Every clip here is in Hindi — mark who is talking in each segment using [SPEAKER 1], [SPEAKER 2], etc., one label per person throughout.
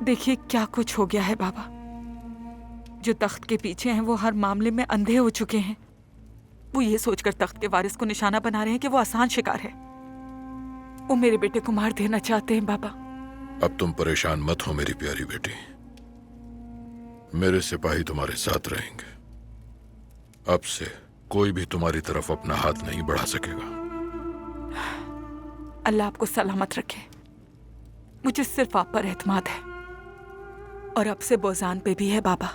[SPEAKER 1] देखिए क्या कुछ हो गया है बाबा। जो तख्त के पीछे हैं वो हर मामले में अंधे हो चुके हैं। वो ये सोचकर तख्त के वारिस को निशाना बना रहे हैं कि वो आसान शिकार है। वो मेरे बेटे को मार देना चाहते हैं बाबा।
[SPEAKER 2] अब तुम परेशान मत हो मेरी प्यारी बेटी। मेरे सिपाही तुम्हारे साथ रहेंगे। अब से कोई भी तुम्हारी तरफ अपना हाथ नहीं बढ़ा सकेगा।
[SPEAKER 1] अल्लाह आपको सलामत रखे। मुझे सिर्फ आप पर एतमाद है और अब से बोजान पे भी है बाबा।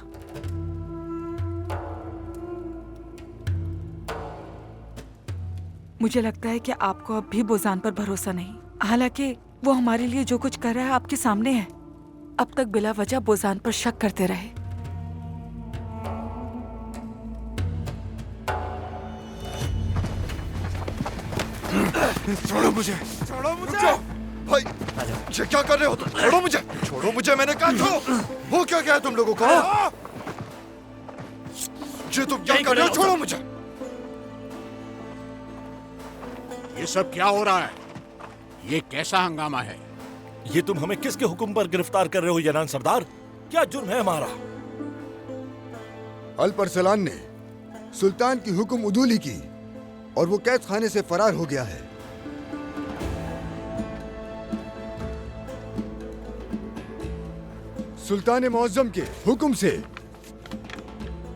[SPEAKER 1] मुझे लगता है कि आपको अब भी बोजान पर भरोसा नहीं। हालांकि वो हमारे लिए जो कुछ कर रहा है आपके सामने है। अब तक बिला वजह बोजान पर शक करते रहे।
[SPEAKER 3] छोड़ो मुझे, छोड़ो मुझे। भाई ये क्या कर रहे हो तुम? छोड़ो मुझे, छोड़ो मुझे, मैंने कहा छोड़ो। हो क्या गया तुम लोगों को? ये तुम क्या कर रहे हो? छोड़ो मुझे।
[SPEAKER 4] ये सब क्या हो रहा है? ये कैसा हंगामा है?
[SPEAKER 5] ये तुम हमें किसके हुक्म पर गिरफ्तार कर रहे हो यनान सरदार? क्या जुर्म है हमारा?
[SPEAKER 3] अल्परसलान ने सुल्तान की हुक्म उदूली की और वो कैद खाने से फरार हो गया है। सुल्तान मुअज्जम के हुक्म से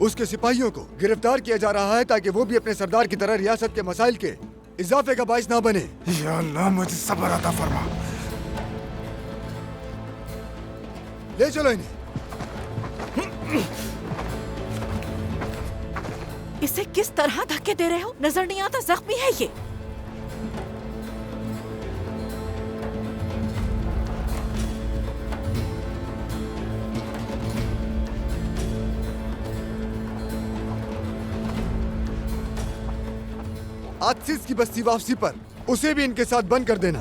[SPEAKER 3] उसके सिपाहियों को गिरफ्तार किया जा रहा है ताकि वो भी अपने सरदार की तरह रियासत के मसाइल के इजाफे का बाइस ना बने। या अल्लाह मुझे सब्र अता फरमा। ले चलो इन्हें।
[SPEAKER 6] इसे किस तरह धक्के दे रहे हो? नजर नहीं आता जख्मी है ये।
[SPEAKER 3] आतिश की बस्ती वापसी पर उसे भी इनके साथ बंद कर देना।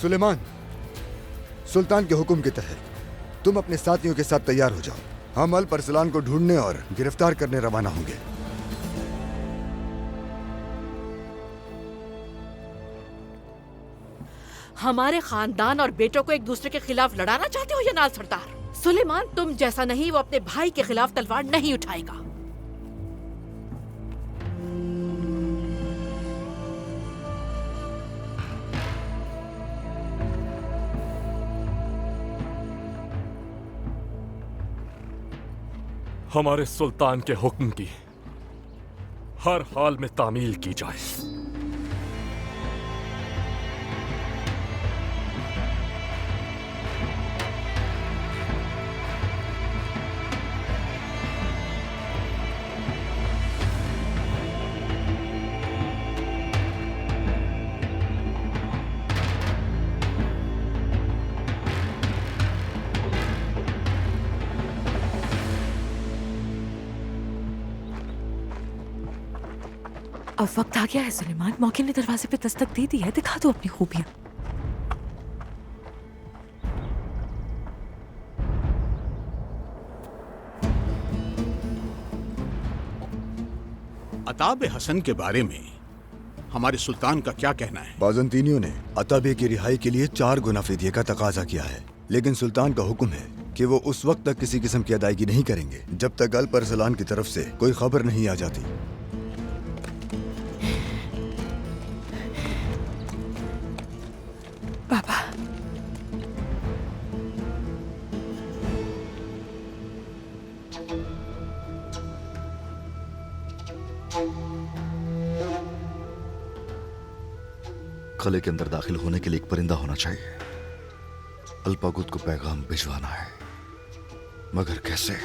[SPEAKER 3] सुलेमान, सुल्तान के हुक्म के तहत तुम अपने साथियों के साथ तैयार हो जाओ। हम अल्परसलान को ढूंढने और गिरफ्तार करने रवाना होंगे।
[SPEAKER 6] हमारे खानदान और बेटों को एक दूसरे के खिलाफ लड़ाना चाहते हो यनाल सरदार? सुलेमान तुम जैसा नहीं, वो अपने भाई के खिलाफ तलवार नहीं उठाएगा।
[SPEAKER 5] हमारे सुल्तान के हुक्म की हर हाल में तामील की जाए।
[SPEAKER 6] अब वक्त आ गया है सुलेमान। मौके ने दरवाजे पे दस्तक दे दी है। दिखा दो अपनी खूबियां।
[SPEAKER 4] अताब हसन के बारे में हमारे सुल्तान का क्या कहना है?
[SPEAKER 3] बाज़ंतीनियों ने अताबे की रिहाई के लिए 4 गुना फिदिये का तकाजा किया है, लेकिन सुल्तान का हुक्म है कि वो उस वक्त तक किसी किस्म की अदायगी नहीं करेंगे जब तक अल्परसलान की तरफ से कोई खबर नहीं आ जाती।
[SPEAKER 1] बाबा
[SPEAKER 7] खले के अंदर दाखिल होने के लिए एक परिंदा होना चाहिए। अल्पागुत को पैगाम भिजवाना है, मगर कैसे?